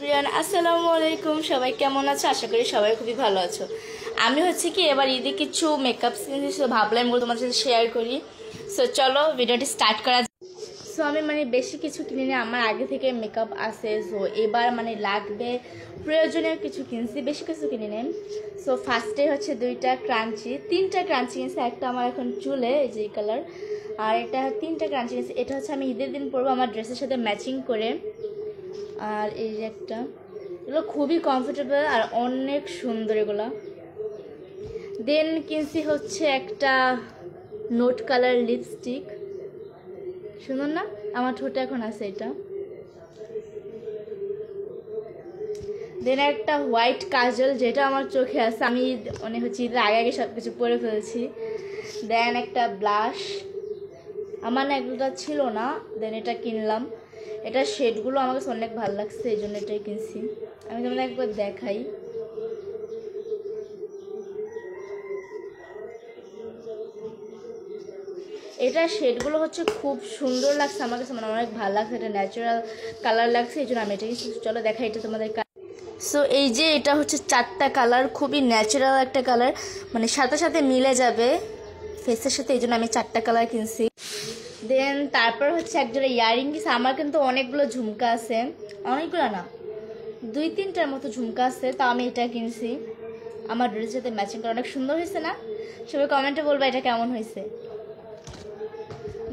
আসসালামু আলাইকুম, সবাই কেমন আছো? আশা করি সবাই খুবই ভালো আছো। আমি হচ্ছে কি এবার ঈদে কিছু মেকআপ কিনেছি, সো ভাবলাম এগুলো তোমার সাথে শেয়ার করি। সো চলো ভিডিওটি স্টার্ট করা যাক। সো আমি বেশি কিছু কিনি না, আমার আগে থেকে মেকআপ আছে। সো এবার লাগবে প্রয়োজনীয় কিছু কিনছি, বেশি কিছু কিনি নেন। সো ফার্স্টে হচ্ছে তিনটা ক্রাঞ্চি কিনছি। একটা আমার এখন চুলে যে কালার, আর এটা তিনটা ক্রাঞ্চি কিনছি। এটা হচ্ছে আমি ঈদের দিন পরবো আমার ড্রেসের সাথে ম্যাচিং করে। আর এই যে একটা, এগুলো খুবই কমফোর্টেবল আর অনেক সুন্দর এগুলো। দেন কিনছি হচ্ছে একটা নোট কালার লিপস্টিক, সুন্দর না? আমার ঠোঁটে এখন আছে এটা। দেন একটা হোয়াইট কাজল, যেটা আমার চোখে আছে, আমি হচ্ছে আগে আগে সব কিছু পরে ফেলছি। দেন একটা ব্লাশ, আমার এগুলোটা ছিল না, দেন এটা কিনলাম। এটা শেডগুলো আমার কাছে অনেক ভালো লাগছে, এই জন্য এটাই কিনছি। আমি তোমাদের একবার দেখাই। এটা শেডগুলো হচ্ছে খুব সুন্দর লাগছে আমার কাছে, অনেক ভালো লাগছে। এটা ন্যাচারাল কালার লাগছে, এই জন্য আমি এটাই। চলো দেখাই এটা তোমাদের। সো এই যে এটা হচ্ছে 4টা কালার, খুবই ন্যাচারাল একটা কালার, সাথে সাথে মিলে যাবে ফেসের সাথে, এই জন্য আমি 4টা কালার কিনছি। দেন তারপর হচ্ছে একজোড়া ইয়ারিং কিনছি। আমার কিন্তু অনেকগুলো ঝুমকা আছে, অনেকগুলো না, 2-3টার মতো ঝুমকা আছে, তা আমি এটা কিনছি। আমার ড্রেসের সাথে ম্যাচিং করে অনেক সুন্দর হয়েছে না? সবাই কমেন্টে বলবা এটা কেমন হয়েছে।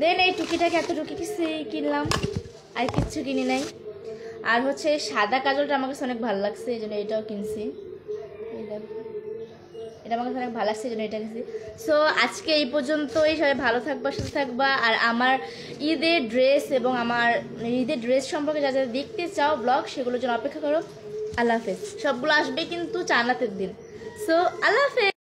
দেন এই টুকিটাকে এতটুকু কিছু কিনলাম, আর কিচ্ছু কিনি নাই। আর হচ্ছে সাদা কাজলটা আমার কাছে অনেক ভালো লাগছে, এই জন্য এটাও কিনছি। এটা আমার কাছে অনেক ভালো লাগছে, এই জন্য এটা কিনছি। সো আজকে এই পর্যন্তই। সবাই ভালো থাকবা, সুস্থ থাকবা। আর আমার ঈদের ড্রেস এবং আমার ঈদের ড্রেস সম্পর্কে যা যা দেখতে চাও ব্লগ, সেগুলোর জন্য অপেক্ষা করো। আল্লাহ হাফেজ। সবগুলো আসবে কিন্তু জান্নাতের দিন। সো আল্লাহ হাফেজ।